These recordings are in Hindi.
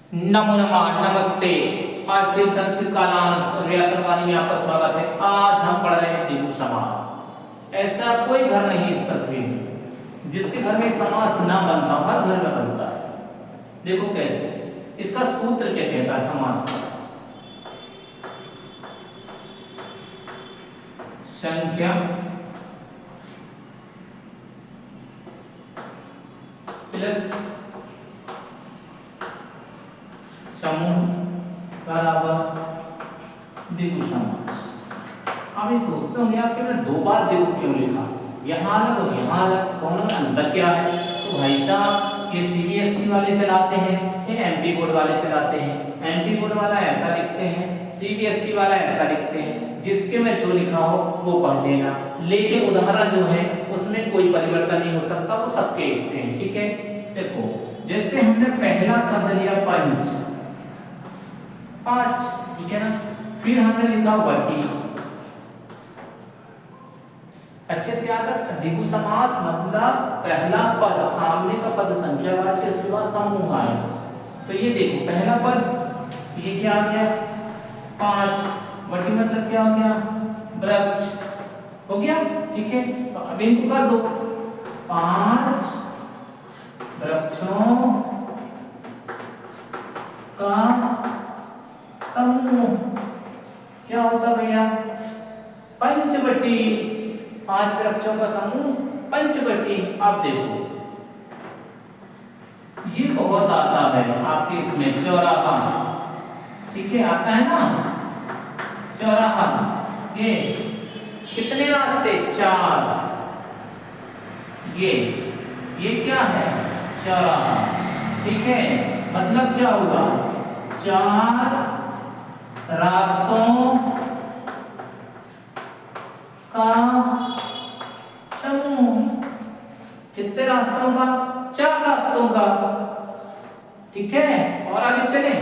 नमो नमः नमस्ते। आज फिर संस्कृत कालांश और व्याकरण वाणी में आपका स्वागत है। आज हम पढ़ रहे हैं द्विगु समास। ऐसा कोई घर नहीं इस पृथ्वी में जिसके घर में समास ना बनता हो, हर घर में बनता है। देखो कैसे, इसका सूत्र क्या कहता है समास का। संख्या प्लस समूह बराबर द्विगु समास। आप ये सोचते होंगे आपके मैंने दो बार द्विगु क्यों लिखा, यहाँ अलग और यहाँ अलग, दोनों में अंतर क्या है। तो भाई साहब ये सीबीएसई वाले चलाते हैं, ये एमपी बोर्ड वाले चलाते हैं। एमपी बोर्ड वाला ऐसा लिखते हैं, सीबीएसई वाला ऐसा लिखते हैं। जिसके में जो लिखा हो वो पढ़ लेना, लेकिन उदाहरण जो है उसमें कोई परिवर्तन नहीं हो सकता, वो सबके एक से है। ठीक है, देखो जैसे हमने पहला शब्द लिया पंच, पांच, ठीक है ना। फिर हमने लिखा वटी। अच्छे से याद रख, द्विगु समास मतलब पहला पद सामने का पद संख्यावाची, उसके बाद समूह आए। तो ये देखो पहला पद ये क्या आ गया, पांच। वटी मतलब क्या हो गया, वृक्ष हो गया। ठीक है, तो अब इनको कर दो, पांच वृक्षों का समूह क्या होता भैया, पंचवटी। पांच वृक्षों का समूह पंचवटी। अब देखो ये बहुत आता है आपके इसमें चौराहा, ठीक है, आता है ना चौराहा। ये कितने रास्ते, चार। ये क्या है, चौराहा। ठीक है, मतलब क्या हुआ, चार रास्तों का समूह। कितने रास्तों का, चार रास्तों का। ठीक है, और आगे चले,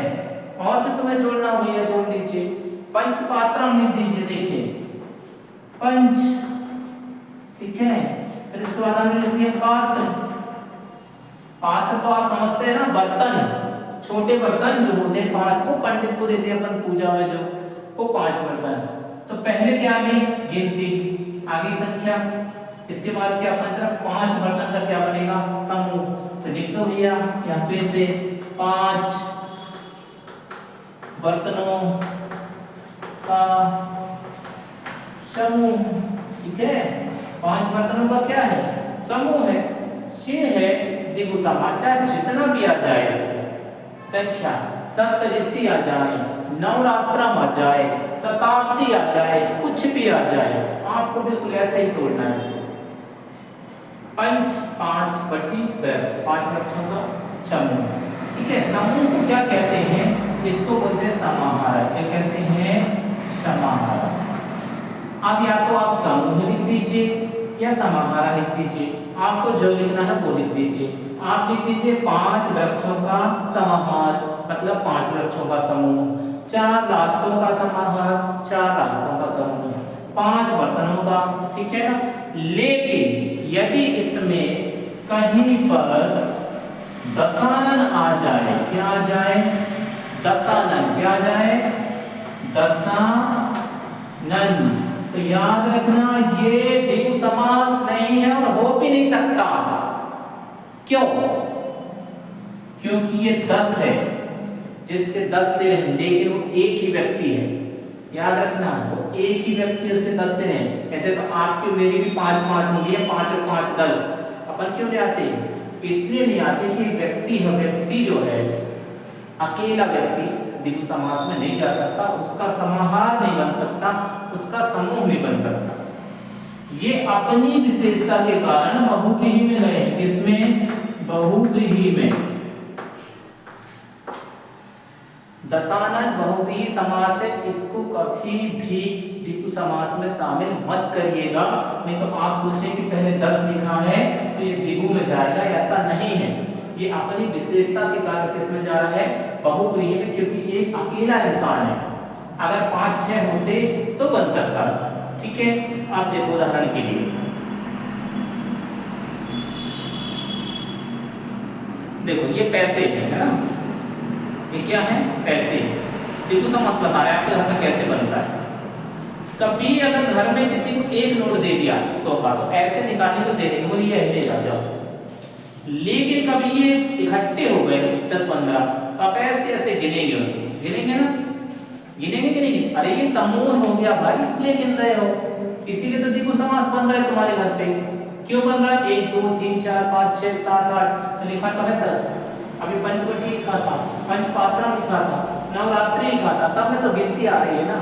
और जो तुम्हें जोड़ना हो भैया जोड़ लीजिए। पंच पात्रम लिख दीजिए, देखिए पंच। ठीक है, फिर इसके बाद हमने लिख दिया पात्र। पात्र तो आप समझते हैं ना, बर्तन, छोटे बर्तन जो होते हैं पांच, को पंडित को देते हैं अपन पूजा में जो, वो पांच बर्तन। तो पहले क्या आ गई, गिनती, आगे संख्या। इसके बाद क्या बचा, पांच बर्तन का क्या बनेगा, समूह। तो लिख दो भैया यहाँ पे से, पांच बर्तनों का समूह। ठीक है, पांच बर्तनों का क्या है, समूह है। ये है द्विगु समास। चाहे जितना भी आ जाए इसमें संख्या, सप्तऋषि आ जाए, नवरात्रम आ जाए, शताब्दी आ जाए, कुछ भी आ जाए, आपको बिल्कुल ऐसे ही तोड़ना है इसको। पंच, पांच वटी वृक्ष, पांच वृक्षों का समूह। ठीक है, समूह को क्या कहते हैं, इसको बोलते हैं समाहार। क्या कहते हैं, समाहार। अब या तो आप समूह लिख दीजिए या समाहार लिख दीजिए, आपको जो लिखना है वो लिख दीजिए। आप लिख दीजिए पांच वृक्षों का समाहार, मतलब पांच वृक्षों का समूह। चार रास्तों का समाहार, चार रास्तों का समूह। पांच बर्तनों का, ठीक है ना। लेकिन यदि इसमें कहीं पर दशानन आ जाए, क्या आ जाए, दशानन, क्या आ जाए, दशानन, तो याद रखना ये द्विगु समास नहीं है और हो भी नहीं सकता। क्यों, क्योंकि ये 10 है, जिसके 10 सिर हैं, लेकिन वो एक ही व्यक्ति है। याद रखना, वो एक ही व्यक्ति, उसके 10 सिर हैं। ऐसे तो आपकी मेरी भी पांच पांच होंगी, 5 और 5 10। अपन क्यों नहीं आते, इसलिए नहीं आते कि व्यक्ति है, व्यक्ति जो है अकेला व्यक्ति द्विगु समास में नहीं जा सकता, उसका समाहार नहीं बन सकता, उसका समूह नहीं बन सकता। ये अपनी विशेषता के कारण बहुव्रीहि में गए। इसमें बहुव्रीहि में, दशानन बहुव्रीहि समास है, इसको कभी भी द्विगु समास में शामिल मत करिएगा। नहीं तो आप सोचें कि पहले 10 लिखा है तो ये द्विगु में जाएगा, ऐसा नहीं है। ये अपनी विशेषता के कारण किस में जा रहा है, बहुव्रीहि में, क्योंकि एक अकेला इंसान है। अगर 5-6 होते तो बन सकता था। ठीक है, आप देखो उदाहरण के लिए, देखो ये पैसे है ना, ये क्या है? पैसे। द्विगु समास बता रहा है आपके घर में कैसे बनता है। कभी अगर घर में किसी को एक नोट दे दिया 100 का, तो ऐसे निकालने को दे देंगे, बोलिए ये ले जाओ। लेकिन कभी ये इकट्ठे हो गए 10-15, तो आप ऐसे ऐसे गिनेंगे उनको, गिनेंगे ना, गिनेंगे कि नहीं? अरे ये समूह हो गया भाई, इसलिए गिन रहे हो, इसीलिए तो द्विगु समास बन रहा है तुम्हारे घर पे। क्यों बन रहा है? 1 2 3 4 5 6 7 8, तो लिखा तो है 10। अभी पंचवटी लिखा था, पंचपात्रम लिखा था, नवरात्रि लिखा था, सब में तो गिनती आ रही है ना।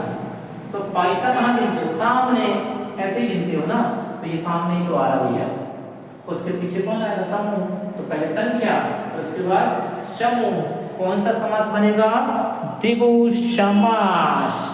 तो पैसा कहाँ गिनते हो? सामने ऐसे ही गिनते हो ना, तो ये सामने ही तो आ रहा भैया। उसके पीछे कौन आएगा? समूह। तो पहले संख्या और उसके बाद समूह। कौन सा समास बनेगा? द्विगु समास।